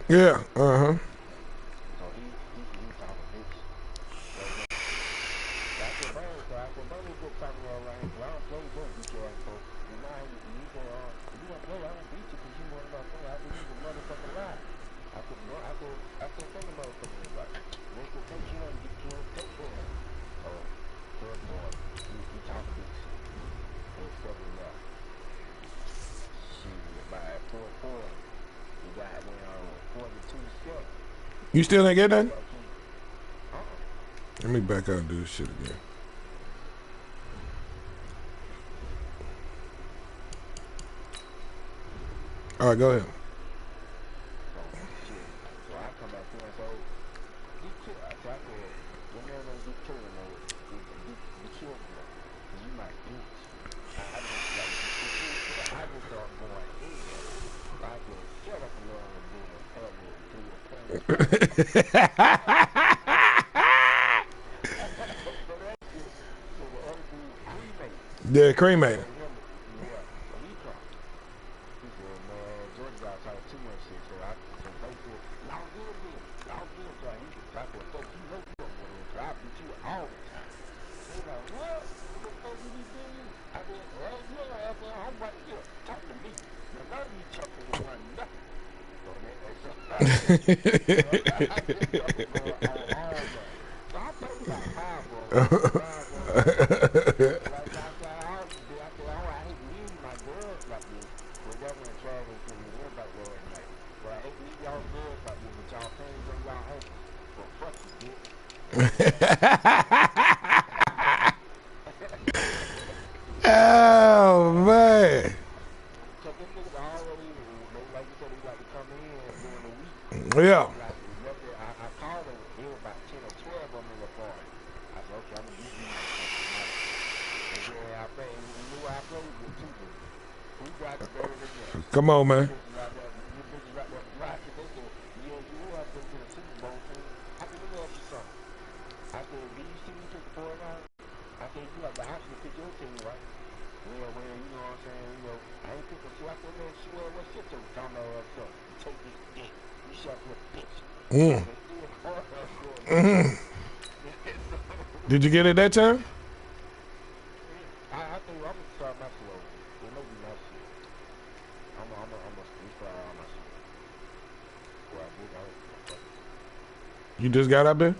Yeah, uh-huh. You still ain't get nothing? Let me back out and do this shit again. All right, go ahead. Yeah, cremated. Oh man. Yeah. Come on, man. Mm. Mm. Did you get it that time? You just got up there?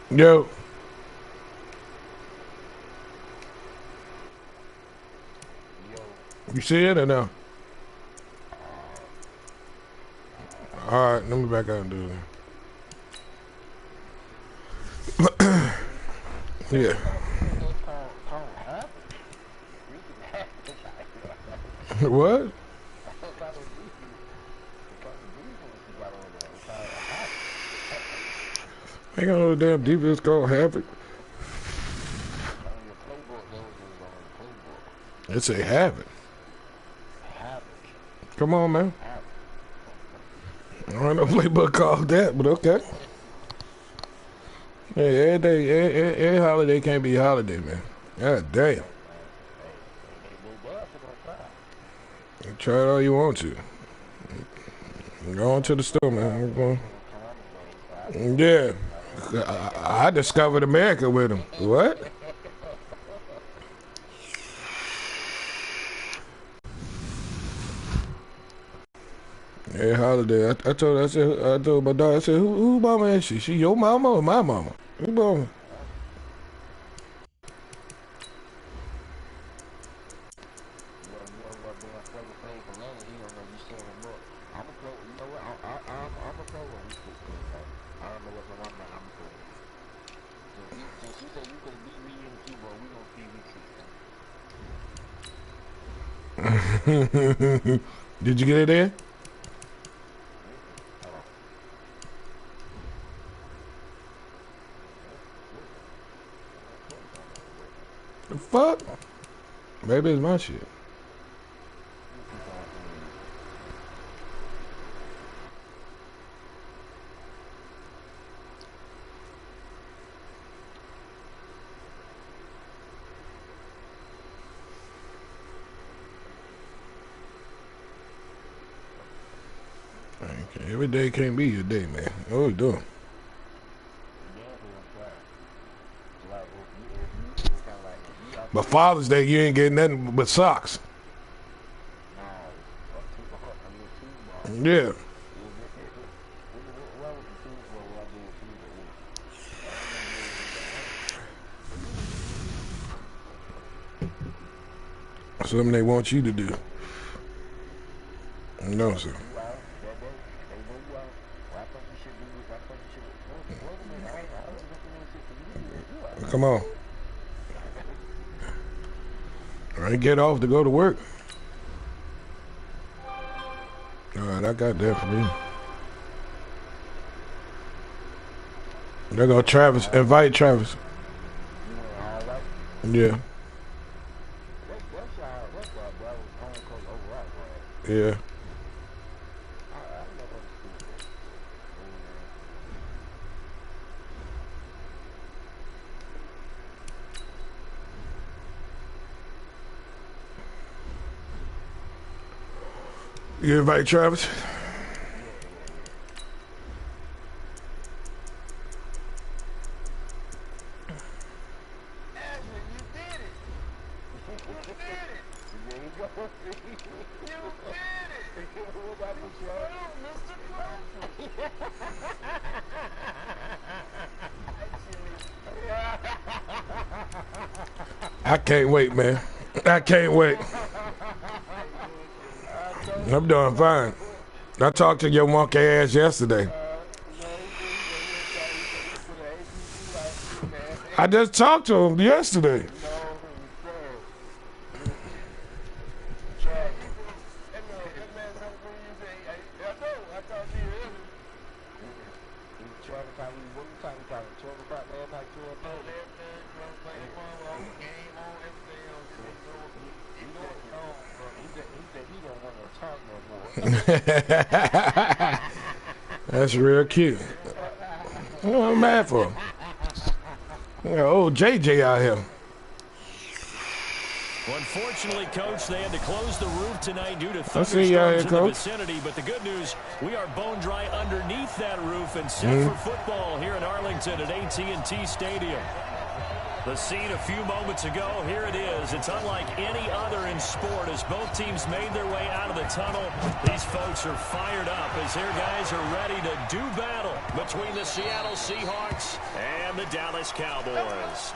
Yo. You see it or no? Alright, let me back out and do it. Yeah. What? Ain't got no damn defense called Havoc. It's a Havoc. Come on, man. I don't know playbook called that, but okay. Hey, every day, every holiday can't be a holiday, man. God damn. You try it all you want to. Go on to the store, man. Yeah. I discovered America with him. What? Every holiday, I told my daughter, I said, who mama is she? She your mama or my mama? Who mama? Did you get it there? The fuck? Maybe it's my shit. Okay, every day can't be your day, man. What are we doing? But Father's Day, you ain't getting nothing but socks. Yeah. Something they want you to do. No, sir. Come on. I get off to go to work. Alright, I got that for you. There go Travis. Invite Travis. Yeah. Yeah. You invite Travis? I can't wait, man. I can't wait. I'm doing fine. I talked to your monkey ass yesterday. I just talked to him yesterday. That's real cute. What am I mad for? Yeah, old JJ out here. Well, unfortunately, Coach, they had to close the roof tonight due to thunderstorms in the vicinity. But the good news, we are bone dry underneath that roof and set for football here in Arlington at AT&T Stadium. The scene a few moments ago, here it is. It's unlike any other in sport as both teams made their way out of the tunnel. These folks are fired up as their guys are ready to do battle between the Seattle Seahawks and the Dallas Cowboys.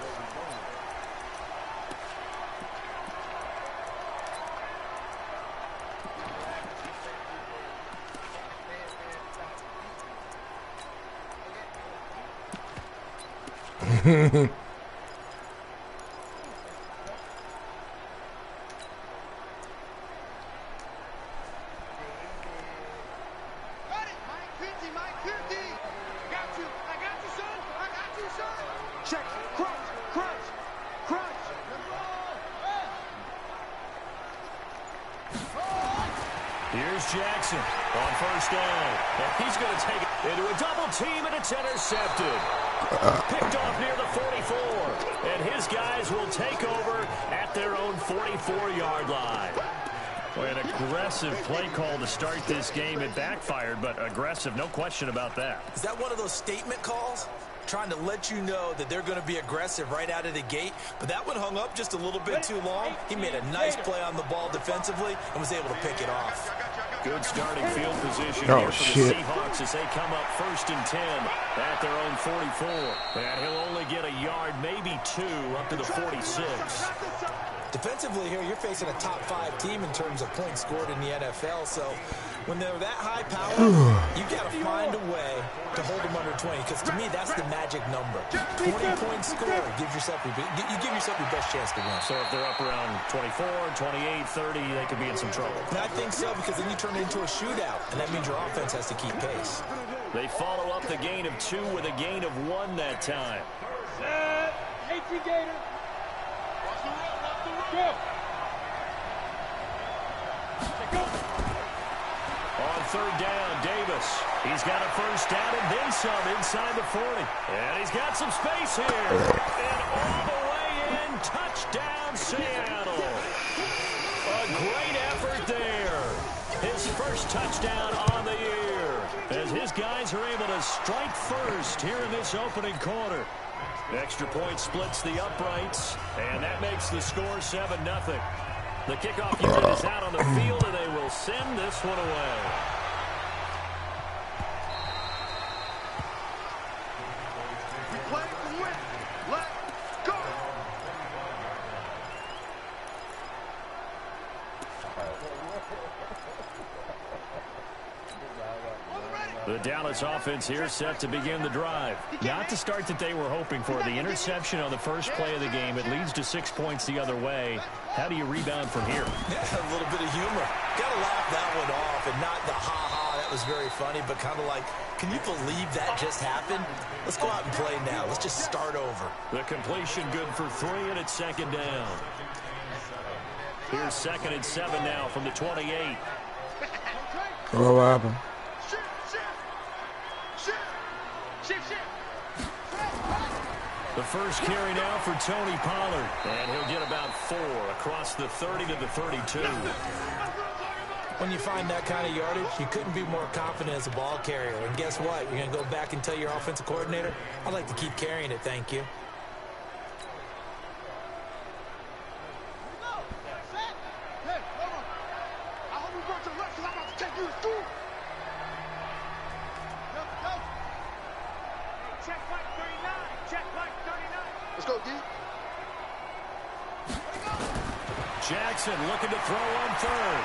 Here's Jackson on first down. And he's going to take it into a double team, and it's intercepted. Picked off near the 44. And his guys will take over at their own 44-yard line. Boy, an aggressive play call to start this game. It backfired, but aggressive, no question about that. Is that one of those statement calls? Trying to let you know that they're going to be aggressive right out of the gate, but that one hung up just a little bit too long. He made a nice play on the ball defensively and was able to pick it off. Good starting field position here for the Seahawks as they come up 1st and 10 at their own 44. And he'll only get a yard, maybe 2, up to the 46. Defensively here, you're facing a top 5 team in terms of points scored in the NFL, so when they're that high power, you got to find a way to hold them under 20, because to me, that's the magic number. 20 points scored, you give yourself your best chance to win. So if they're up around 24, 28, 30, they could be in some trouble. And I think so, because then you turn it into a shootout, and that means your offense has to keep pace. They follow up the gain of 2 with a gain of 1 that time. 18 Gator. Go. On 3rd down, Davis. He's got a first down and then some inside the 40. And he's got some space here. And all the way in, touchdown Seattle. A great effort there. His first touchdown on the year. As his guys are able to strike first here in this opening quarter. Extra point splits the uprights, and that makes the score 7-0. The kickoff unit is out on the field, and they will send this one away. We play to win. Let's go. The Dallas offense here set to begin the drive. Not the start that they were hoping for. The interception on the first play of the game. It leads to 6 points the other way. How do you rebound from here? Yeah, a little bit of humor. Got to laugh that one off, and not the ha-ha, that was very funny, but kind of like, can you believe that just happened? Let's go out and play now. Let's just start over. The completion good for 3, and it's 2nd down. Here's 2nd and 7 now from the 28. What happened? The first carry now for Tony Pollard. And he'll get about 4 across the 30 to the 32. When you find that kind of yardage, you couldn't be more confident as a ball carrier. And guess what? You're going to go back and tell your offensive coordinator, I'd like to keep carrying it, thank you. Jackson looking to throw on 3rd.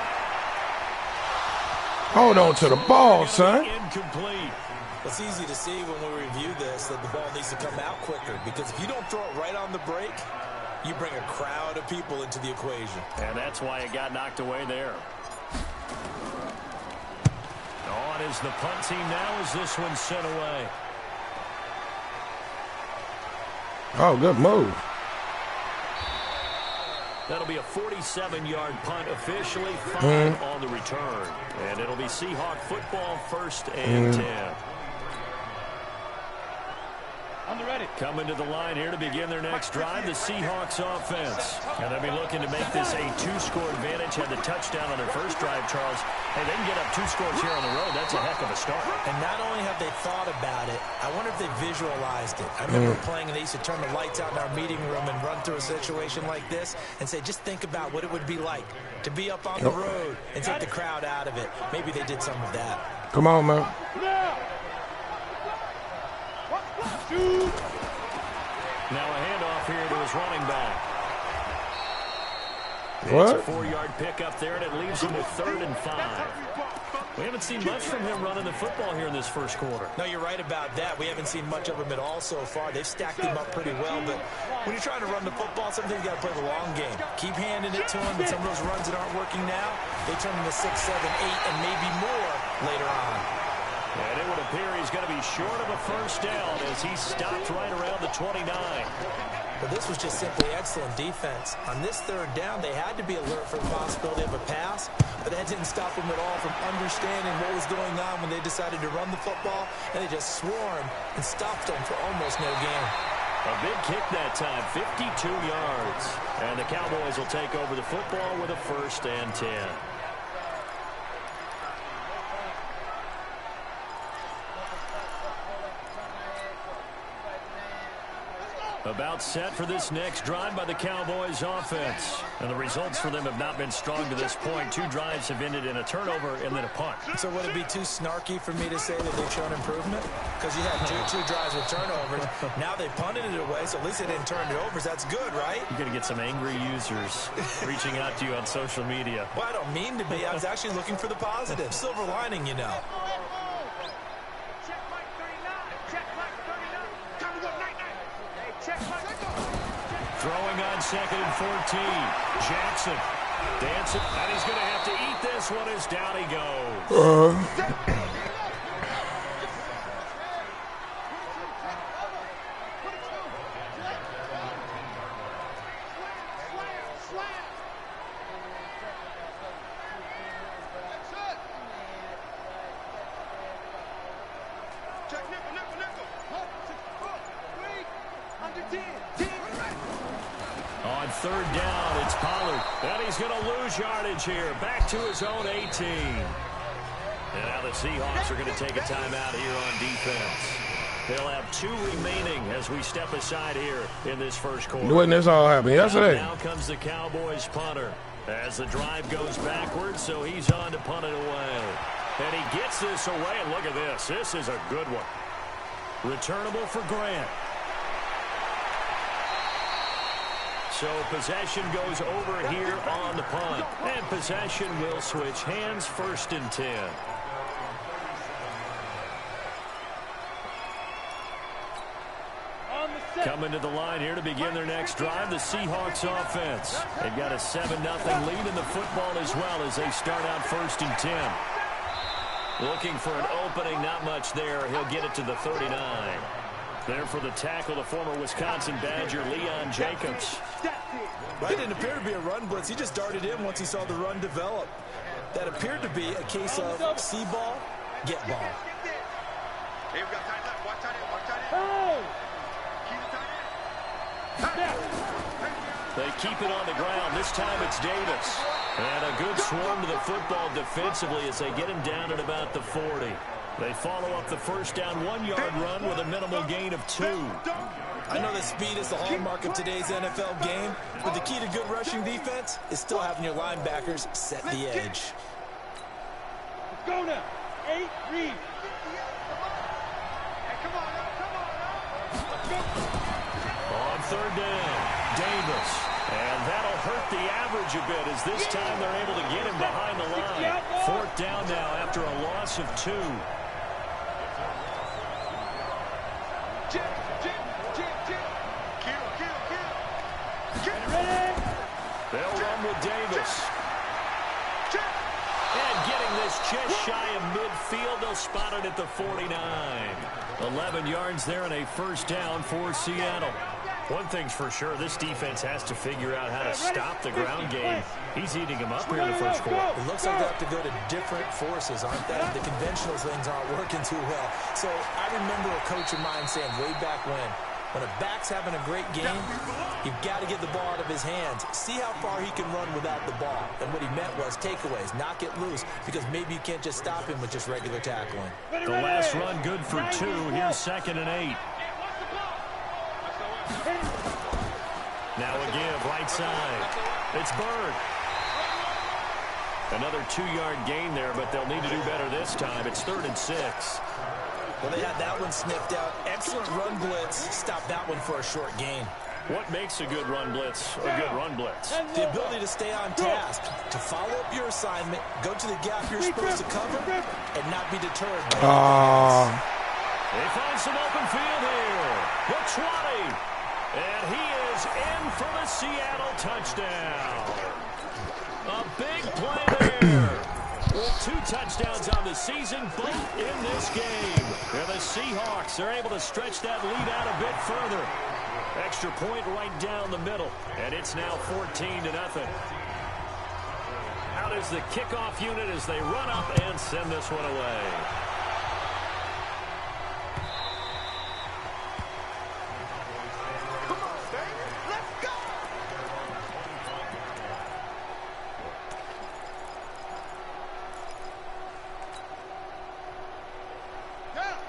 Hold on to the ball, son. Incomplete. It's easy to see when we review this that the ball needs to come out quicker, because if you don't throw it right on the break, you bring a crowd of people into the equation. And that's why it got knocked away there. On is the punt team now as this one's sent away. Oh, good move. That'll be a 47-yard punt, officially 5 on the return. And it'll be Seahawk football, 1st and 10. Coming to the line here to begin their next drive, the Seahawks offense. And they'll be looking to make this a 2-score advantage. Had the touchdown on their first drive, Charles. Hey, they can get up 2 scores here on the road. That's a heck of a start. And not only have they thought about it, I wonder if they visualized it. I remember playing, and they used to turn the lights out in our meeting room and run through a situation like this and say, just think about what it would be like to be up on the road and take the crowd out of it. Maybe they did some of that. Come on, man. Now a handoff here to his running back. What? It's a 4-yard pickup there, and it leaves him with 3rd and 5. We haven't seen much from him running the football here in this first quarter. No, you're right about that. We haven't seen much of him at all so far. They've stacked him up pretty well, but when you're trying to run the football, sometimes you got to play the long game. Keep handing it to him, and some of those runs that aren't working now, they turn into 6, 7, 8, and maybe more later on. And it would appear he's going to be short of a first down as he stopped right around the 29. But this was just simply excellent defense. On this 3rd down, they had to be alert for the possibility of a pass, but that didn't stop them at all from understanding what was going on when they decided to run the football, and they just swarmed and stopped them for almost no gain. A big kick that time, 52 yards. And the Cowboys will take over the football with a 1st and 10. About set for this next drive by the Cowboys offense. And the results for them have not been strong to this point. 2 drives have ended in a turnover and then a punt. So would it be too snarky for me to say that they've shown improvement? Because you had two drives with turnovers. Now they punted it away, so at least they didn't turn it over. So that's good, right? You're going to get some angry users reaching out to you on social media. Well, I don't mean to be. I was actually looking for the positive. Silver lining, you know. Throwing on 2nd and 14. Jackson dancing, and he's going to have to eat this one as down he goes. On 3rd down, it's Pollard. And he's going to lose yardage here. Back to his own 18. And now the Seahawks are going to take a timeout here on defense. They'll have 2 remaining as we step aside here in this first quarter. When this all happened yesterday. Now comes the Cowboys punter as the drive goes backwards, so he's on to punt it away. And he gets this away, and look at this. This is a good one. Returnable for Grant. So possession goes over here on the punt. And possession will switch hands, 1st and 10. Coming to the line here to begin their next drive, the Seahawks offense. They've got a 7-0 lead in the football as well as they start out 1st and 10. Looking for an opening, not much there. He'll get it to the 39. There for the tackle, the former Wisconsin Badger, Leon Jacobs. Right, didn't appear to be a run blitz. He just darted in once he saw the run develop. That appeared to be a case of see ball, get ball. Hey, we got tight left. Watch tight end. Watch tight end. They keep it on the ground. This time it's Davis. And a good swarm to the football defensively as they get him down at about the 40. They follow up the first down 1-yard run with a minimal gain of 2. I know that speed is the hallmark of today's NFL game, but the key to good rushing defense is still having your linebackers set the edge. Let's go now. 8, read. Hey, come on now. Come on now. Let's go. On 3rd down, Davis. And that'll hurt the average a bit as this time they're able to get him behind the line. 4th down now after a loss of 2. just shy of midfield. They'll spot it at the 49. 11 yards there and a first down for Seattle. One thing's for sure, this defense has to figure out how to stop the ground game. He's eating them up here in the first quarter. It looks like they have to go to different forces, aren't they? The conventional things aren't working too well. So I remember a coach of mine saying way back when a back's having a great game, you've got to get the ball out of his hands. See how far he can run without the ball. And what he meant was takeaways, not get loose, because maybe you can't just stop him with just regular tackling. The last run good for 2. Here's 2nd and 8. Now a give, right side. It's Bird. Another 2-yard gain there, but they'll need to do better this time. It's 3rd and 6. Well, they had that one sniffed out. Excellent run blitz. Stop that one for a short gain. What makes a good run blitz a good run blitz? The ability to stay on task, to follow up your assignment, go to the gap you're supposed to cover, and not be deterred. They find some open field here. The 20. And he is in for the Seattle touchdown. A big play there. Well, 2 touchdowns on the season, both in this game. And the Seahawks are able to stretch that lead out a bit further. Extra point right down the middle. And it's now 14-0. Out is the kickoff unit as they run up and send this one away.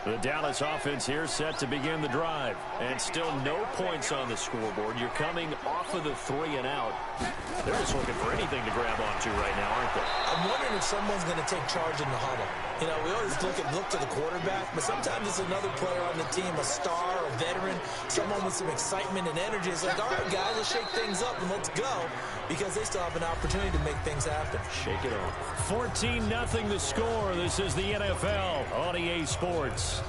The Dallas offense here set to begin the drive. And still no points on the scoreboard. You're coming off of the 3 and out. They're just looking for anything to grab onto right now, aren't they? I'm wondering if someone's going to take charge in the huddle. You know, we always look to the quarterback, but sometimes it's another player on the team, a star, a veteran, someone with some excitement and energy. It's like, all right, guys, let's shake things up and let's go, because they still have an opportunity to make things happen. Shake it off. 14-0 the score. This is the NFL on EA Sports.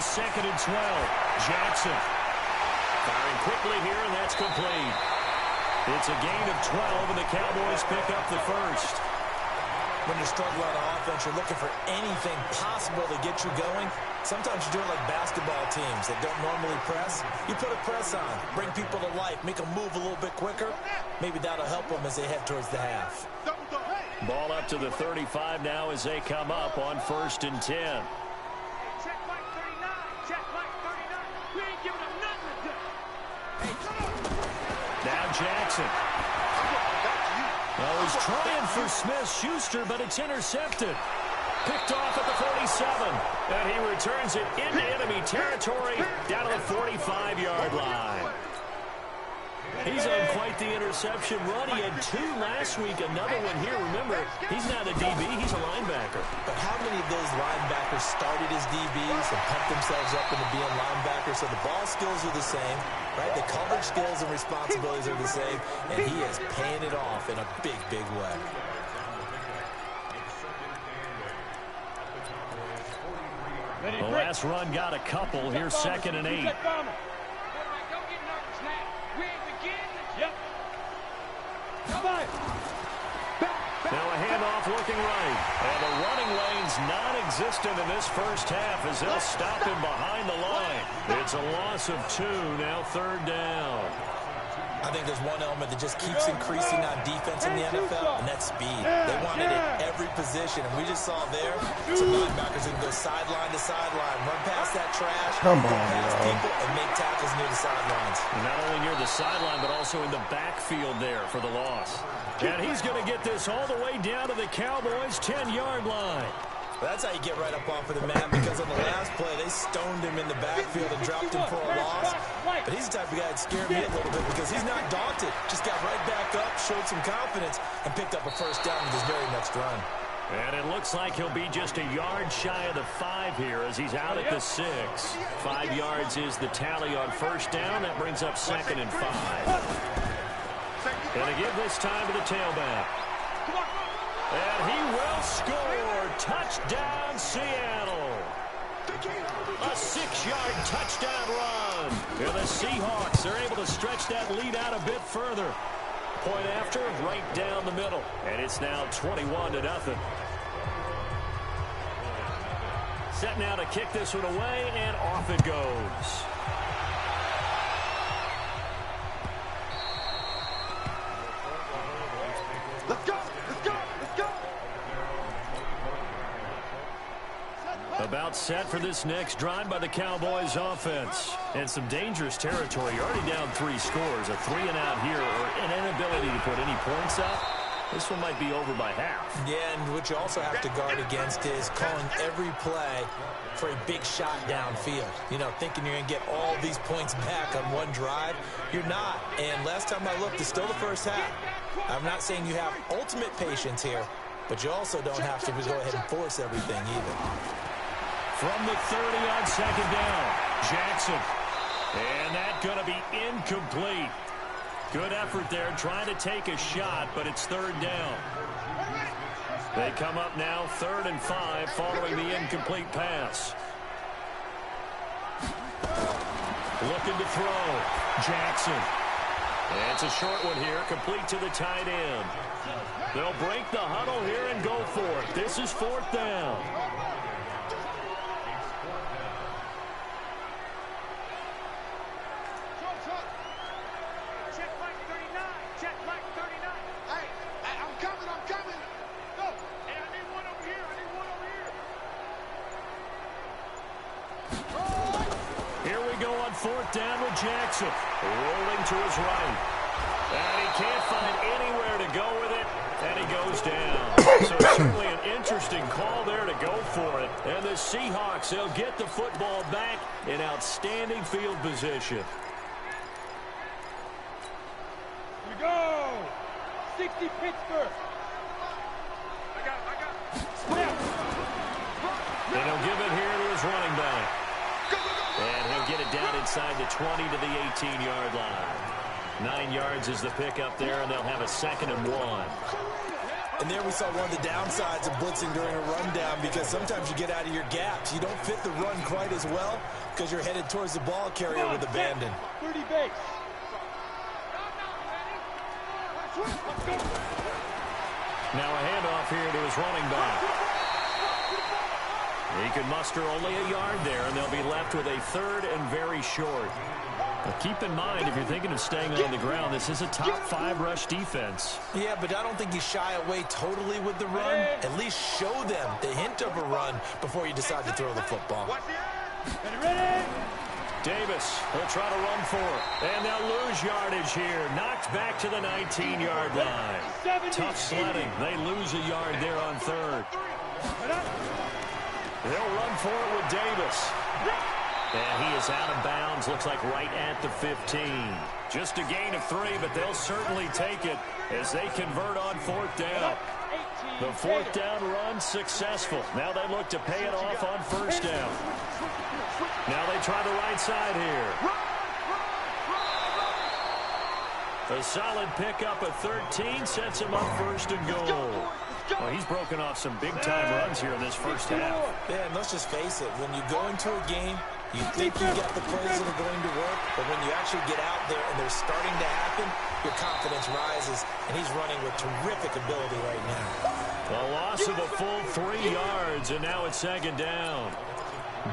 Second and 12. Jackson. Firing quickly here, and that's complete. It's a gain of 12, and the Cowboys pick up the first. When you struggle on offense, you're looking for anything possible to get you going. Sometimes you do it like basketball teams that don't normally press. You put a press on, bring people to life, make them move a little bit quicker. Maybe that'll help them as they head towards the half. Ball up to the 35 now as they come up on 1st and 10. Now Jackson. Well, he's trying for Smith-Schuster, but it's intercepted. Picked off at the 47. And he returns it into enemy territory down to the 45-yard line. He's on quite the interception run. He had 2 last week, another one here. Remember, he's not a DB, he's a linebacker. But how many of those linebackers started as DBs and pumped themselves up into being linebackers? So the ball skills are the same, right? The coverage skills and responsibilities are the same, and he is paying it off in a big, big way. The last run got a couple. Here's 2nd and 8. Now a handoff looking right. And the running lane's non-existent in this first half as they'll stop him behind the line. It's a loss of 2, now 3rd down. I think there's one element that just keeps increasing on defense in the NFL, and that's speed. They want it at every position, and we just saw there some linebackers who can go sideline to sideline, run past that trash, Come on, past people, and make tackles near the sidelines. And not only near the sideline, but also in the backfield there for the loss. And he's going to get this all the way down to the Cowboys' 10-yard line. That's how you get right up off of the mat, because on the last play, they stoned him in the backfield and dropped him for a loss. But he's the type of guy that scared me a little bit because he's not daunted. Just got right back up, showed some confidence, and picked up a first down with his very next run. And it looks like he'll be just a yard shy of the 5 here as he's out at the 6. 5 yards is the tally on first down. That brings up 2nd and 5. And to give this time to the tailback. And he will score. Touchdown, Seattle. A 6-yard touchdown run. And the Seahawks are able to stretch that lead out a bit further. Point after, right down the middle. And it's now 21-0. Set now to kick this one away, and off it goes. Let's go! Let's go! Let's go! About set for this next drive by the Cowboys offense. And some dangerous territory. You're already down 3 scores. A 3-and-out here, or an inability to put any points up. This one might be over by half. Yeah, and what you also have to guard against is calling every play for a big shot downfield. You know, thinking you're going to get all these points back on one drive. You're not. And last time I looked, it's still the first half. I'm not saying you have ultimate patience here, but you also don't have to go ahead and force everything either. From the 30 on second down, Jackson. And that's going to be incomplete. Good effort there trying to take a shot, but it's third down. They come up now 3rd and 5 following the incomplete pass. Looking to throw. Jackson. And it's a short one here, complete to the tight end. They'll break the huddle here and go for it. This is 4th down. Down with Jackson, rolling to his right. And he can't find anywhere to go with it, and he goes down. So certainly an interesting call there to go for it. And the Seahawks, they'll get the football back in outstanding field position. Here we go! 60 Pittsburgh! I got And he'll give it here to his running back. And he'll get it down inside the 20 to the 18-yard line. 9 yards is the pickup there, and they'll have a 2nd and 1. And there we saw one of the downsides of blitzing during a rundown, because sometimes you get out of your gaps. You don't fit the run quite as well because you're headed towards the ball carrier with abandon. 30 base. Now a handoff here to his running back. He can muster only a yard there, and they'll be left with a 3rd and very short. Now keep in mind, if you're thinking of staying on the ground, this is a top 5 rush defense. Yeah, but I don't think you shy away totally with the run. At least show them the hint of a run before you decide to throw the football. Ready? Davis will try to run for it, and they'll lose yardage here. Knocked back to the 19-yard line. Tough sledding. They lose a yard there on 3rd. They'll run for it with Davis. And he is out of bounds, looks like right at the 15. Just a gain of 3, but they'll certainly take it as they convert on 4th down. The 4th down run successful. Now they look to pay it off on 1st down. Now they try the right side here. A solid pickup of 13 sets him up 1st and goal. Well, he's broken off some big-time runs here in this first half. Yeah, and let's just face it. When you go into a game, you think you got the plays that are going to work, but when you actually get out there and they're starting to happen, your confidence rises, and he's running with terrific ability right now. A loss of a full 3 yards, and now it's 2nd down.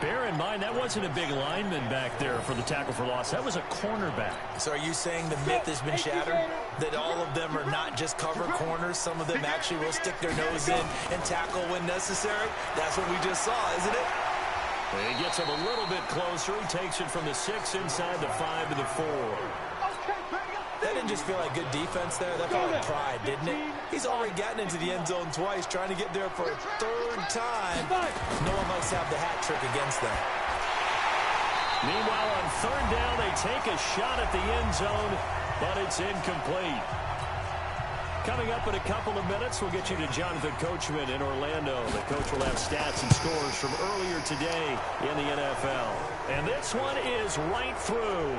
Bear in mind, that wasn't a big lineman back there for the tackle for loss. That was a cornerback. So are you saying the myth has been shattered? That all of them are not just cover corners? Some of them actually will stick their nose in and tackle when necessary? That's what we just saw, isn't it? He gets him a little bit closer. He takes it from the 6 inside the 5 to the 4. That didn't just feel like good defense there. That felt like pride, didn't it? He's already gotten into the end zone twice, trying to get there for a 3rd time. No one likes to have the hat trick against them. Meanwhile, on 3rd down, they take a shot at the end zone, but it's incomplete. Coming up in a couple of minutes, we'll get you to Jonathan Coachman in Orlando. The coach will have stats and scores from earlier today in the NFL. And this one is right through.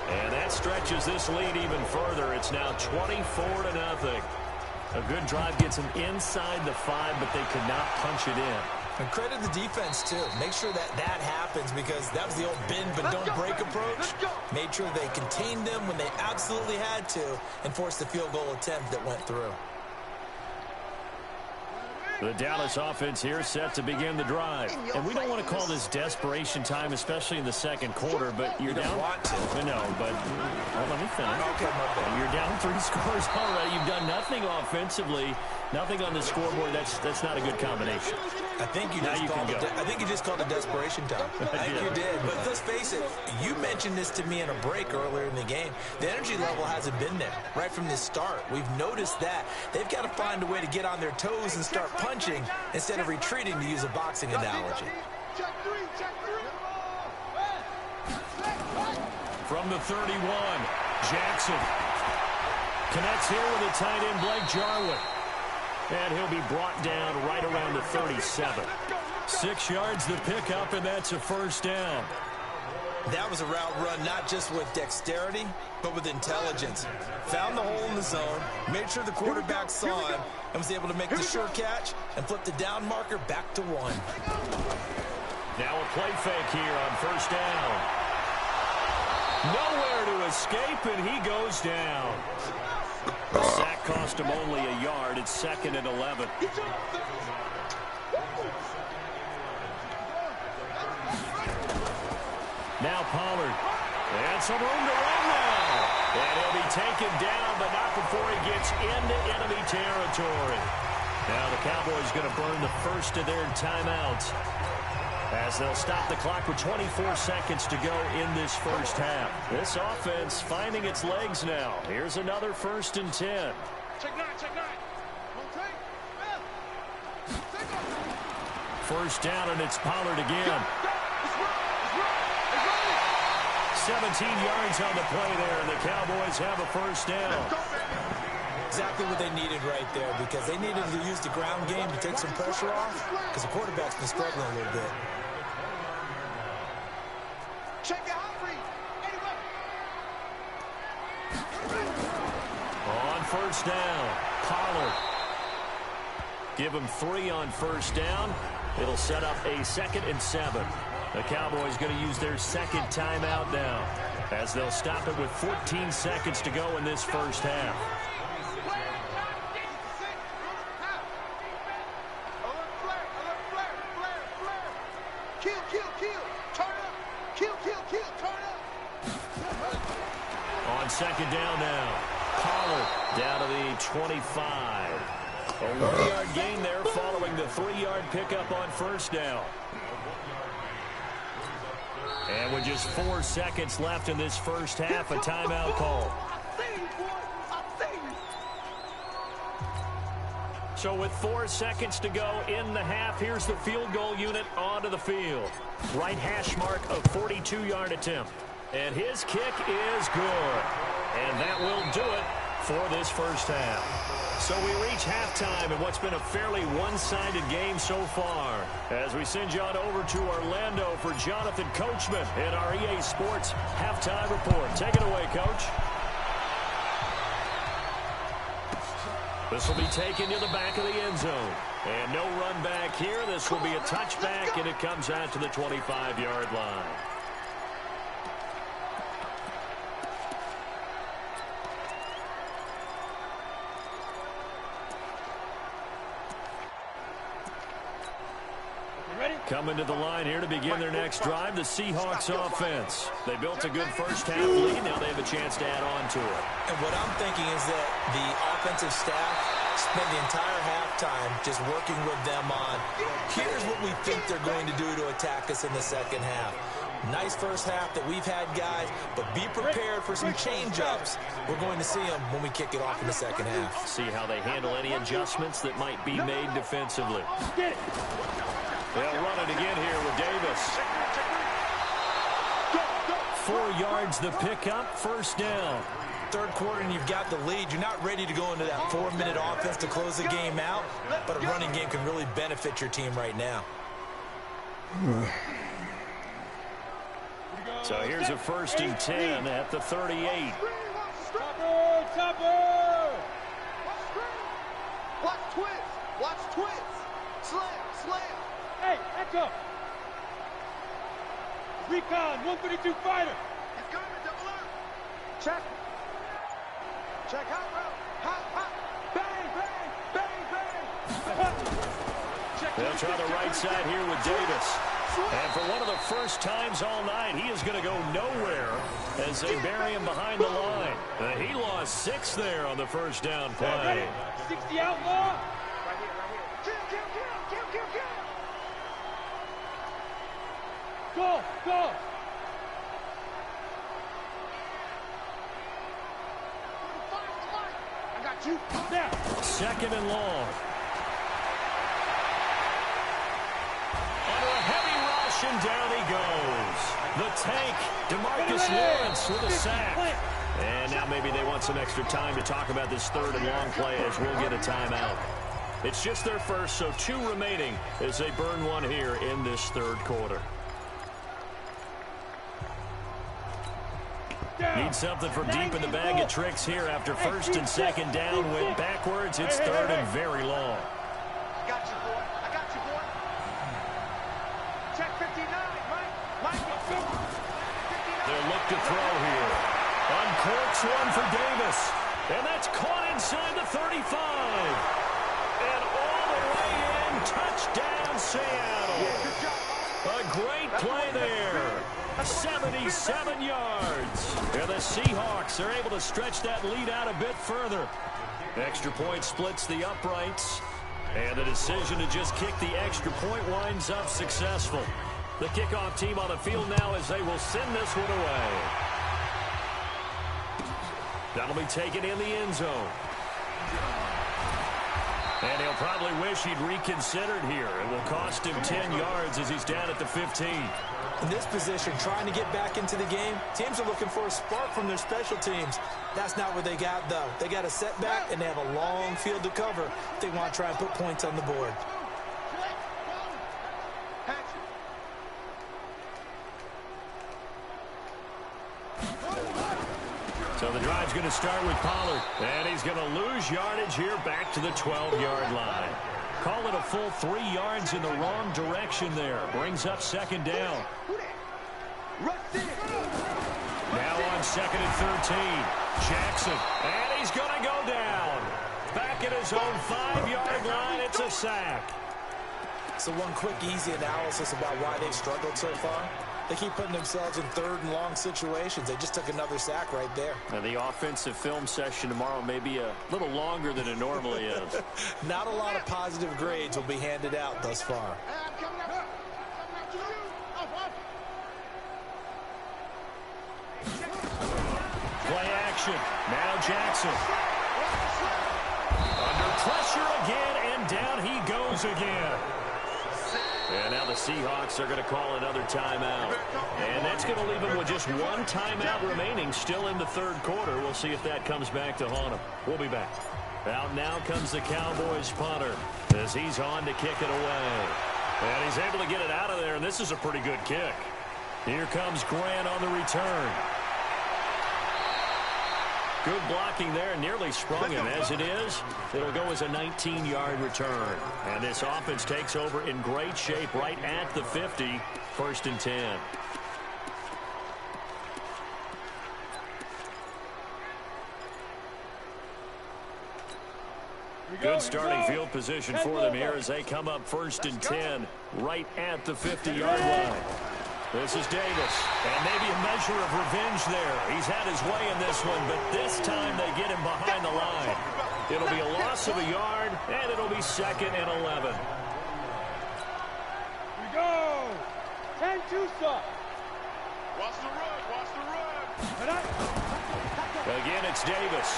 And that stretches this lead even further. It's now 24-0. A good drive gets them inside the 5, but they could not punch it in. And credit the defense, too. Make sure that happens, because that was the old bend but don't break approach. Made sure they contained them when they absolutely had to and forced the field goal attempt that went through. The Dallas offense here set to begin the drive. And we don't want to call this desperation time, especially in the second quarter, but you're down. Want to. No, but let me finish. Okay, you're down 3 scores already. You've done nothing offensively, nothing on the scoreboard. That's not a good combination. I think you just called it desperation time. I think you did. But let's face it, you mentioned this to me in a break earlier in the game. The energy level hasn't been there right from the start. We've noticed that. They've got to find a way to get on their toes and start punching instead of retreating, to use a boxing analogy. From the 31, Jackson connects here with a tight end, Blake Jarwin. And he'll be brought down right around the 37. 6 yards the pickup, and that's a first down. That was a route run not just with dexterity, but with intelligence. Found the hole in the zone, made sure the quarterback saw him, and was able to make the sure catch and flip the down marker back to 1. Now a play fake here on first down. Nowhere to escape, and he goes down. The sack cost him only a yard. It's 2nd and 11. Now Pollard. And some room to run now. And he'll be taken down, but not before he gets into enemy territory. Now the Cowboys going to burn the first of their timeouts, as they'll stop the clock with 24 seconds to go in this first half. This offense finding its legs now. Here's another 1st and 10. Check 9, check 9. First down, and it's Pollard again. 17 yards on the play there, and the Cowboys have a first down. Exactly what they needed right there, because they needed to use the ground game to take some pressure off, because the quarterback's been struggling a little bit. Check it out, free. On first down, Pollard. Give him 3 on first down. It'll set up a 2nd and 7. The Cowboys going to use their second timeout now, as they'll stop it with 14 seconds to go in this first half. On second down now, Pollard down to the 25. A 1-yard gain there following the 3-yard pickup on first down. And with just 4 seconds left in this first half, a timeout call. So with 4 seconds to go in the half, here's the field goal unit onto the field. Right hash mark of 42-yard attempt. And his kick is good. And that will do it for this first half. So we reach halftime in what's been a fairly one-sided game so far, as we send you on over to Orlando for Jonathan Coachman in our EA Sports Halftime Report. Take it away, Coach. This will be taken to the back of the end zone. And no run back here. This will be a touchback, and it comes out to the 25-yard line. Coming to the line here to begin their next drive, the Seahawks offense. They built a good first half lead. Now they have a chance to add on to it. And what I'm thinking is that the offensive staff spent the entire halftime just working with them on, here's what we think they're going to do to attack us in the second half. Nice first half that we've had, guys, but be prepared for some change-ups. We're going to see them when we kick it off in the second half. See how they handle any adjustments that might be made defensively. They'll run it again here with Davis. 4 yards the pickup, first down. Third quarter and you've got the lead. You're not ready to go into that 4-minute offense to close the game out, but a running game can really benefit your team right now. So here's a 1st and 10 at the 38. Topper! Watch twist! Watch twist! Slam! Hey, echo! Recon, 132 fighter! He's coming, double up! Check! Hot! Bang! They'll try the right side here with Davis. And for one of the first times all night, he is going to go nowhere as they bury him behind the line. He lost 6 there on the first down play. 60 outlaw! Right here. Kill! Go! I got you. Now! 2nd and long. Under a heavy rush, and down he goes. The tank, DeMarcus Lawrence with a sack. And now maybe they want some extra time to talk about this 3rd and long play as we'll get a timeout. It's just their first, so 2 remaining as they burn one here in this 3rd quarter. Need something from deep in the bag of tricks here after 1st and 2nd down. Went backwards. It's 3rd and very long. I got you, boy. Check 59, Mike. They'll look to throw here. Uncorks one for Davis. And that's caught inside the 35. And all the way in. Touchdown, Seattle. A great play there. 77 yards. And the Seahawks are able to stretch that lead out a bit further. Extra point splits the uprights. And the decision to just kick the extra point winds up successful. The kickoff team on the field now as they will send this one away. That'll be taken in the end zone. And he'll probably wish he'd reconsidered here. It will cost him 10 yards as he's down at the 15. In this position, trying to get back into the game, teams are looking for a spark from their special teams. That's not what they got, though. They got a setback, and they have a long field to cover if they want to try and put points on the board. So the drive's going to start with Pollard. And he's going to lose yardage here back to the 12-yard line. Call it a full 3 yards in the wrong direction there. Brings up 2nd down. Now on 2nd and 13. Jackson. And he's going to go down. Back at his own 5-yard line. It's a sack. So one quick, easy analysis about why they've struggled so far. They keep putting themselves in 3rd and long situations. They just took another sack right there. Now the offensive film session tomorrow may be a little longer than it normally is. Not a lot of positive grades will be handed out thus far. Play action. Now Jackson. Under pressure again, and down he goes again. And now the Seahawks are going to call another timeout. And that's going to leave them with just 1 timeout remaining still in the 3rd quarter. We'll see if that comes back to haunt them. We'll be back. Out now comes the Cowboys punter as he's on to kick it away. And he's able to get it out of there, and this is a pretty good kick. Here comes Grant on the return. Good blocking there, nearly sprung him. As it is, it'll go as a 19-yard return. And this offense takes over in great shape right at the 50, 1st and 10. Good starting field position for them here as they come up 1st and 10 right at the 50-yard line. This is Davis, and maybe a measure of revenge there. He's had his way in this one, but this time they get him behind the line. It'll be a loss of a yard, and it'll be 2nd and 11. Here we go! 10 Tucson. Watch the run. Again, it's Davis.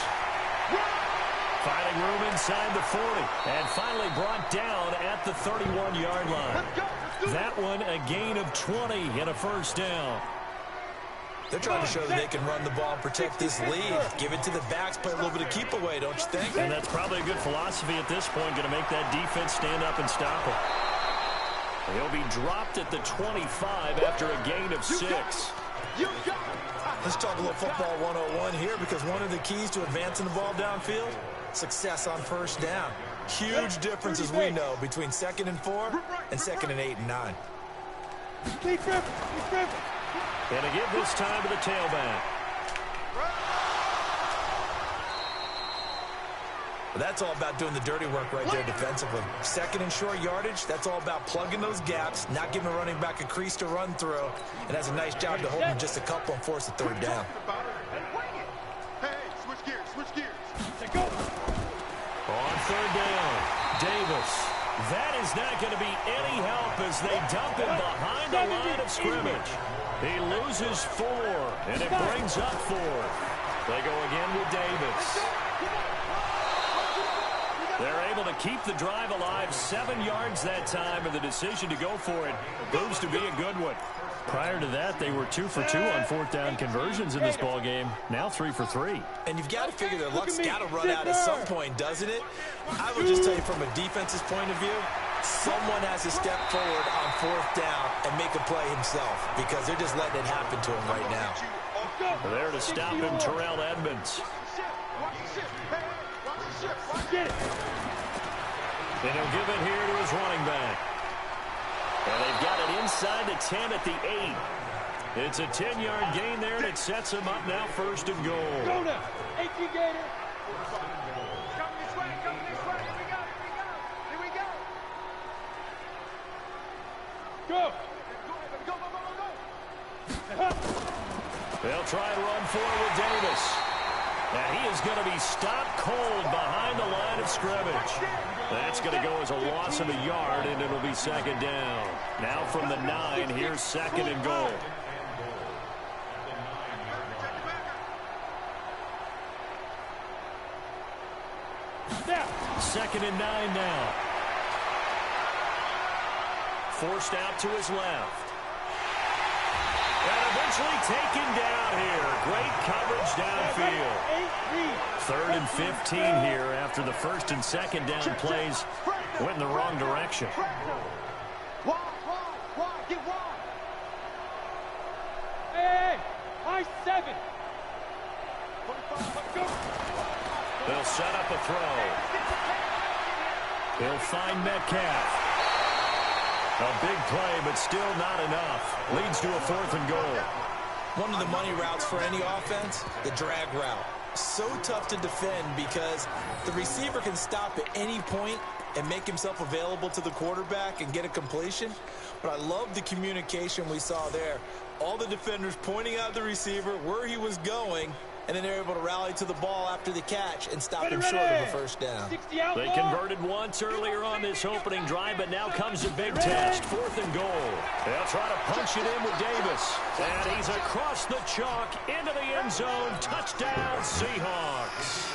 Finding room inside the 40, and finally brought down at the 31-yard line. That one a gain of 20 and a 1st down. They're trying to show that they can run the ball and protect this lead. Give it to the backs, play a little bit of keep away, don't you think? And that's probably a good philosophy at this point, going to make that defense stand up and stop him. He'll be dropped at the 25 after a gain of 6. You got it. Let's talk a little football 101 here, because one of the keys to advancing the ball downfield, success on first down. Huge difference, as we know, between 2nd and 4 and 2nd and 8 and 9. And to give this time to the tailback. That's all about doing the dirty work right there defensively. 2nd and short yardage, that's all about plugging those gaps, not giving a running back a crease to run through, and has a nice job to hold him just a couple and force a 3rd down. Hey, switch gears, switch gears. On 3rd down, Davis. That is not going to be any help as they dump him behind the line of scrimmage. He loses 4, and it brings up 4th. They go again with Davis. They're able to keep the drive alive, 7 yards that time, and the decision to go for it proves to be a good one. Prior to that, they were 2 for 2 on 4th down conversions in this ball game. Now 3 for 3. And you've got to figure their luck's got to run out at some point, doesn't it? I would just tell you, from a defense's point of view, someone has to step forward on 4th down and make a play himself, because they're just letting it happen to him right now. There to stop him, Terrell Edmonds. And he'll give it here to his running back. And they've got it inside the 10 at the 8. It's a 10-yard gain there, and it sets him up now 1st and goal. Go now. 18 Gator. Come this way, come this way. Here we go, here we go. Go. Go, go, go, go, go. They'll try and run forward with Davis. Now he is going to be stopped cold behind the line of scrimmage. That's going to go as a loss of a yard, and it'll be 2nd down. Now from the 9, here's 2nd and goal. Now. 2nd and 9 now. Forced out to his left. And eventually taken down here. Great coverage downfield. 3rd and 15 here after the 1st and 2nd down plays went in the wrong direction. Wide, get wide. Hey, high 7. Go. They'll set up a throw. He'll find Metcalf. A big play, but still not enough. Leads to a 4th and goal. One of the money routes for any offense, the drag route. So tough to defend because the receiver can stop at any point and make himself available to the quarterback and get a completion. But I love the communication we saw there. All the defenders pointing out the receiver where he was going, and then they're able to rally to the ball after the catch and stop him short of a 1st down. They converted once earlier on this opening drive, but now comes a big test. 4th and goal. They'll try to punch it in with Davis. And he's across the chalk into the end zone. Touchdown, Seahawks.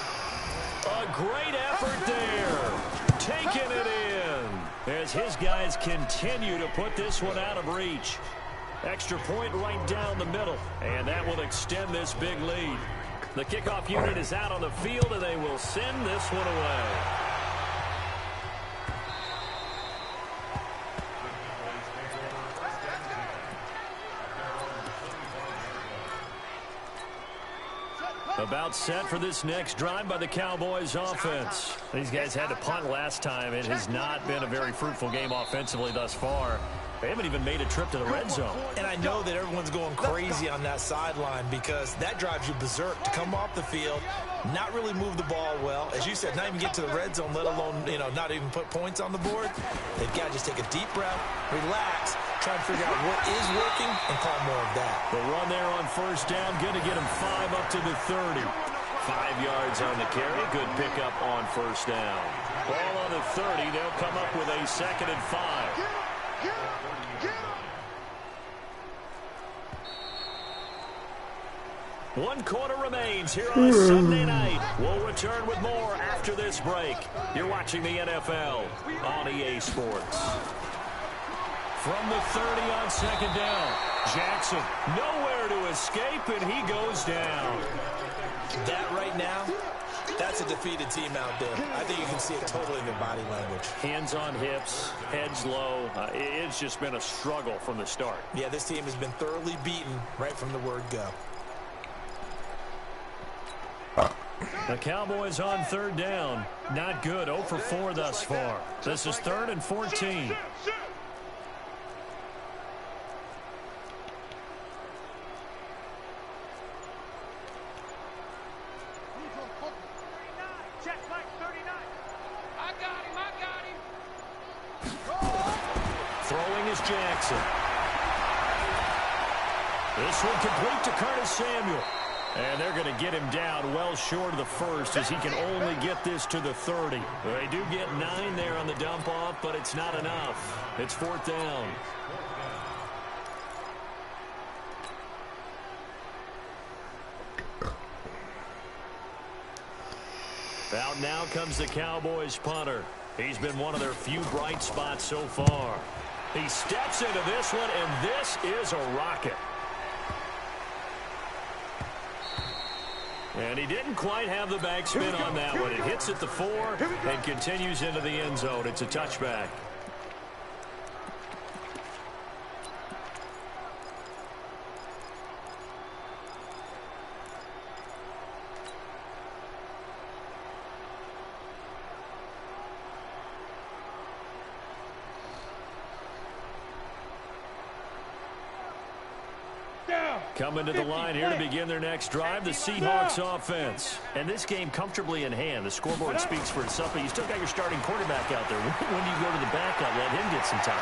A great effort there. Taking it in as his guys continue to put this one out of reach. Extra point right down the middle, and that will extend this big lead. The kickoff unit is out on the field, and they will send this one away. About set for this next drive by the Cowboys offense. These guys had to punt last time. It has not been a very fruitful game offensively thus far. They haven't even made a trip to the red zone. And I know that everyone's going crazy on that sideline because that drives you berserk to come off the field, not really move the ball well. As you said, not even get to the red zone, let alone, not even put points on the board. They've got to just take a deep breath, relax, try and figure out what is working and call more of that. The run there on 1st down, going to get him 5 up to the 30. 5 yards on the carry. Good pickup on 1st down. Ball on the 30. They'll come up with a 2nd and 5. One quarter remains here on a Sunday night. We'll return with more after this break. You're watching the NFL on EA Sports. From the 30 on 2nd down. Jackson nowhere to escape, and he goes down. That right now, that's That's a defeated team out there. I think you can see it totally in their body language. Hands on hips, heads low. It's just been a struggle from the start. Yeah, this team has been thoroughly beaten right from the word go. The Cowboys on third down. Not good. 0 for 4 thus far. This is 3rd and 14. Check like 39. I got him. Throwing is Jackson. This one complete to Curtis Samuel. And they're going to get him down well short of the first as he can only get this to the 30. They do get 9 there on the dump off, but it's not enough. It's 4th down. Out now comes the Cowboys punter. He's been one of their few bright spots so far. He steps into this one, and this is a rocket. And he didn't quite have the backspin on that one. It hits at the 4 and continues into the end zone. It's a touchback. Coming to the line here to begin their next drive, the Seahawks offense. And this game comfortably in hand. The scoreboard speaks for itself, but you still got your starting quarterback out there. When do you go to the backup, let him get some time?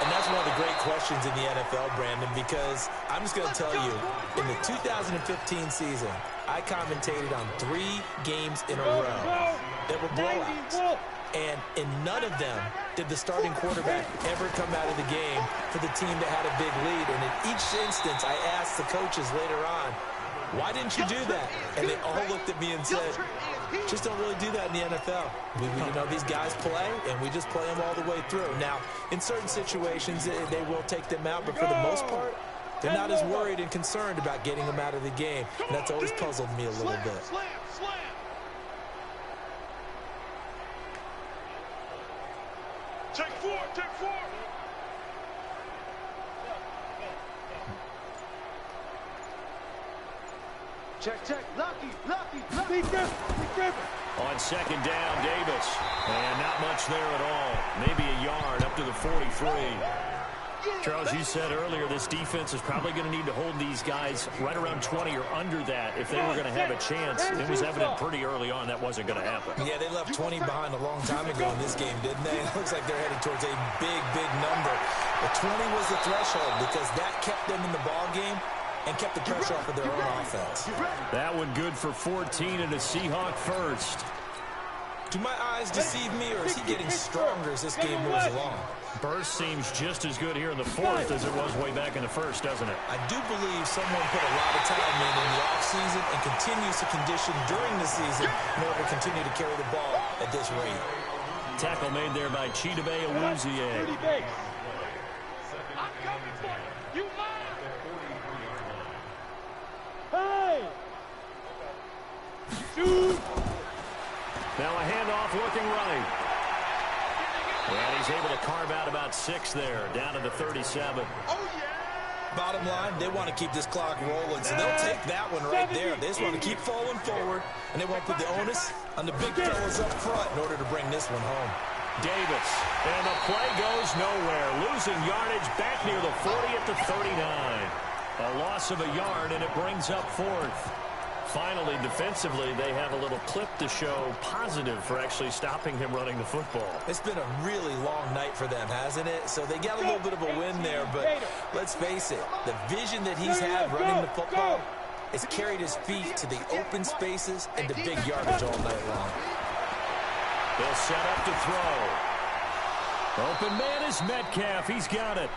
And that's one of the great questions in the NFL, Brandon, because I'm just going to tell you, in the 2015 season, I commentated on 3 games in a row that were blowouts. And in none of them did the starting quarterback ever come out of the game for the team that had a big lead. And in each instance, I asked the coaches later on, why didn't you do that? And they all looked at me and said, just don't really do that in the NFL. You know, these guys play, and we just play them all the way through. Now, in certain situations, they will take them out, but for the most part, they're not as worried and concerned about getting them out of the game. And that's always puzzled me a little bit. Take 4. Check. Lucky. Be Griffin. On second down, Davis. And not much there at all. Maybe a yard up to the 43. Charles, you said earlier this defense is probably going to need to hold these guys right around 20 or under that if they were going to have a chance. It was evident pretty early on that wasn't going to happen. Yeah, they left 20 behind a long time ago in this game, didn't they? It looks like they're headed towards a big number. But 20 was the threshold because that kept them in the ball game and kept the pressure off of their own offense. That one good for 14 and a Seahawk first. Do my eyes deceive me, or is he getting stronger as this game moves along? Burst seems just as good here in the 4th as it was way back in the 1st, doesn't it? I do believe someone put a lot of time in the offseason and continues to condition during the season in order to continue to carry the ball at this rate. Tackle made there by Chidobe Awuzie. I'm coming for you. You mind? Hey! Shoot! Now a handoff looking right. And he's able to carve out about 6 there, down to the 37. Oh, yeah! Bottom line, they want to keep this clock rolling, so they'll take that one right there. They just want to keep falling forward, and they won't put the onus on the big fellas up front in order to bring this one home. Davis, and the play goes nowhere. Losing yardage back near the 40 at the 39. A loss of a yard, and it brings up 4th. Finally, defensively, they have a little clip to show positive for actually stopping him running the football. It's been a really long night for them, hasn't it? So they got a little bit of a win there, but let's face it, the vision that he's had running the football has carried his feet to the open spaces and the big yardage all night long. They'll set up to throw. Open man is Metcalf. He's got it.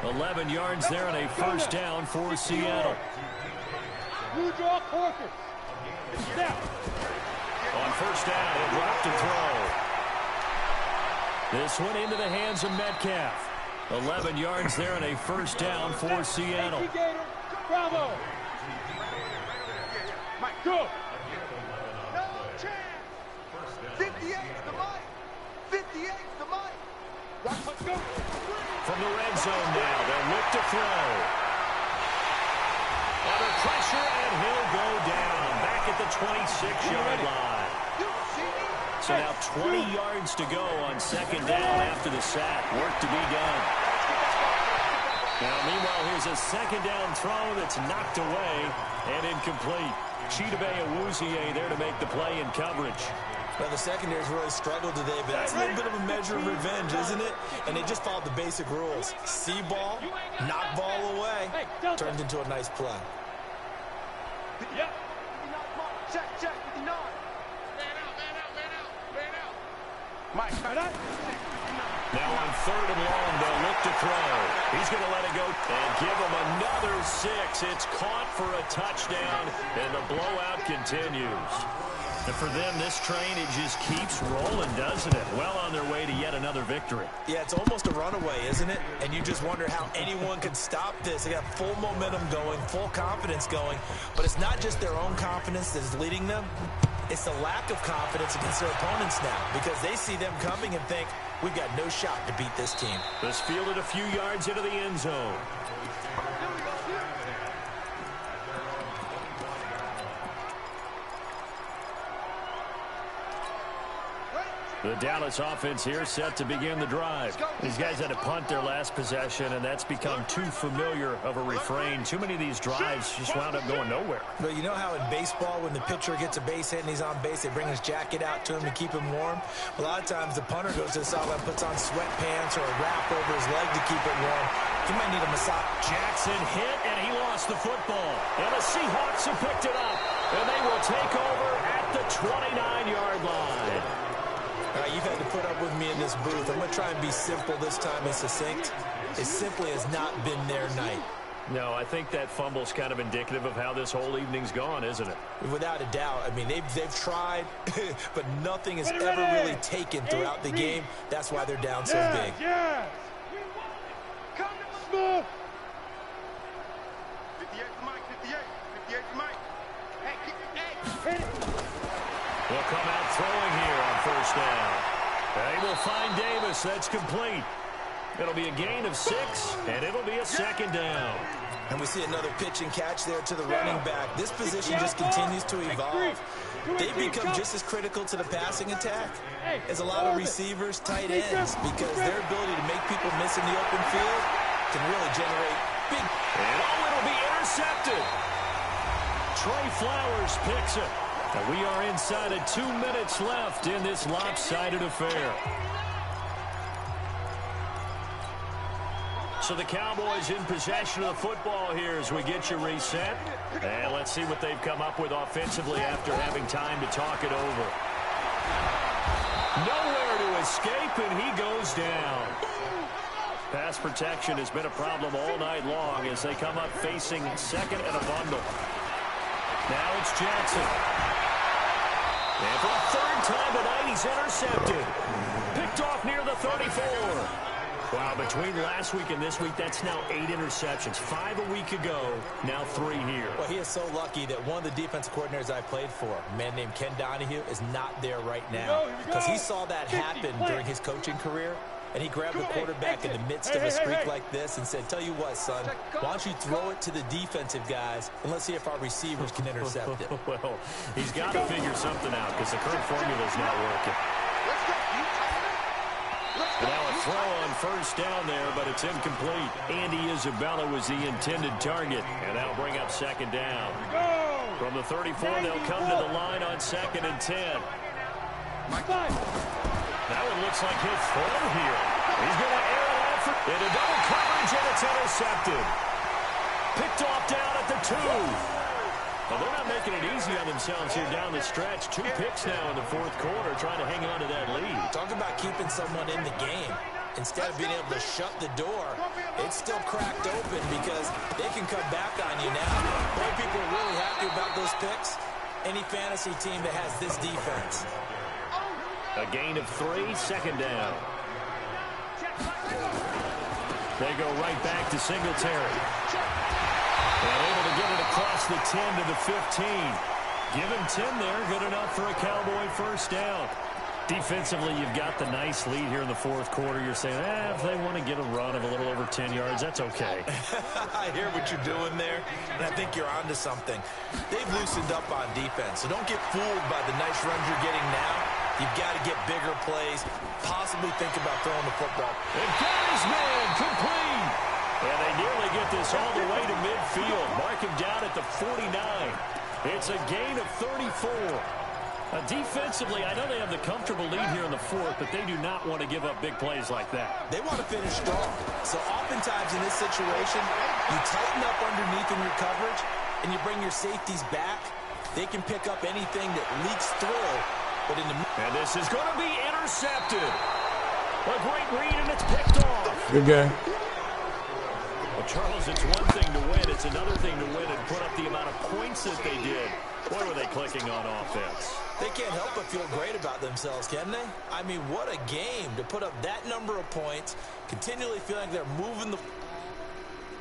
11 yards there and a first down for Seattle. You draw Corker. Step. On first down, he'll drop to throw. This one into the hands of Metcalf. 11 yards there and a first down for Seattle. Bravo. Mike, go. No chance. From the red zone now, they'll look to throw. Under pressure, and he'll go down back at the 26-yard line. So now 20 yards to go on second down after the sack. Work to be done. Now, meanwhile, here's a second down throw that's knocked away and incomplete. Chidobe Awuzie there to make the play in coverage. Well, the secondary's really struggled today, but that's a little bit of a measure of revenge, isn't it? And they just followed the basic rules. See ball, knock ball away, turned into a nice play. Yep. Check, 59. Man out. Mike, Now on third and long, they'll look to throw. He's going to let it go and give him another 6. It's caught for a touchdown, and the blowout continues. And for them, this train, it just keeps rolling, doesn't it? Well on their way to yet another victory. Yeah, it's almost a runaway, isn't it? And you just wonder how anyone could stop this. They got full momentum going, full confidence going. But it's not just their own confidence that's leading them. It's the lack of confidence against their opponents now, because they see them coming and think, we've got no shot to beat this team. This fielded a few yards into the end zone. The Dallas offense here set to begin the drive. These guys had to punt their last possession, and that's become too familiar of a refrain. Too many of these drives just wound up going nowhere. But you know how in baseball, when the pitcher gets a base hit and he's on base, they bring his jacket out to him to keep him warm? A lot of times the punter goes to the sideline, puts on sweatpants or a wrap over his leg to keep it warm. He might need a massage. Jackson hit, and he lost the football. And the Seahawks have picked it up, and they will take over at the 29-yard line. You've had to put up with me in this booth. I'm going to try and be simple this time and succinct. It simply has not been their night. No, I think that fumble's kind of indicative of how this whole evening's gone, isn't it? Without a doubt. I mean, they've tried, but nothing has ever really taken throughout the game. That's why they're down so big. Yes. Smooth. 58 to Mike, 58 to Mike. Hit it. They'll come out throwing here on first down. They will find Davis. That's complete. It'll be a gain of 6, and it'll be a second down. And we see another pitch and catch there to the running back. This position just continues to evolve. They become just as critical to the passing attack as a lot of receivers, tight ends, because their ability to make people miss in the open field can really generate big. And it'll be intercepted. Trey Flowers picks it. And we are inside of 2 minutes left in this lopsided affair. So the Cowboys in possession of the football here as we get you reset. And let's see what they've come up with offensively after having time to talk it over. Nowhere to escape, and he goes down. Pass protection has been a problem all night long as they come up facing second and a bundle. Now it's Jackson. And for the third time tonight, he's intercepted. Picked off near the 34. Wow, between last week and this week, that's now 8 interceptions. 5 a week ago, now 3 here. Well, he is so lucky that one of the defensive coordinators I played for, a man named Ken Donahue, is not there right now. Because he saw that happen during his coaching career. And he grabbed the quarterback in the midst of a streak like this and said, tell you what, son, why don't you throw it to the defensive guys, and let's see if our receivers can intercept it. Well, he's got to figure something out because the current formula is not working. Now a throw on first down there, but it's incomplete. Andy Isabella was the intended target, and that'll bring up second down. From the 34, they'll come to the line on 2nd and 10. That one looks like he'll throw here. He's going to air it off into double coverage, and it's intercepted. Picked off down at the 2. Well, they're not making it easy on themselves here down the stretch. 2 picks now in the 4th quarter, trying to hang on to that lead. Talk about keeping someone in the game. Instead of being able to shut the door, it's still cracked open because they can come back on you now. Boy, people are really happy about those picks. Any fantasy team that has this defense. A gain of 3, second down. They go right back to Singletary. And able to get it across the 10 to the 15. Give him 10 there, good enough for a Cowboy first down. Defensively, you've got the nice lead here in the fourth quarter. You're saying, if they want to get a run of a little over 10 yards, that's okay. I hear what you're doing there, and I think you're onto something. They've loosened up on defense, so don't get fooled by the nice runs you're getting now. You've got to get bigger plays, possibly think about throwing the football. And got his man complete. And they nearly get this all the way to midfield. Mark him down at the 49. It's a gain of 34. Defensively, I know they have the comfortable lead here in the fourth, but they do not want to give up big plays like that. They want to finish strong. So oftentimes in this situation, you tighten up underneath in your coverage, and you bring your safeties back. They can pick up anything that leaks through. But in the and this is going to be intercepted. A great read, and it's picked off. Good game. Well, Charles, it's one thing to win. It's another thing to win and put up the amount of points that they did. Boy, were they clicking on offense. They can't help but feel great about themselves, can they? I mean, what a game to put up that number of points, continually feeling like they're moving the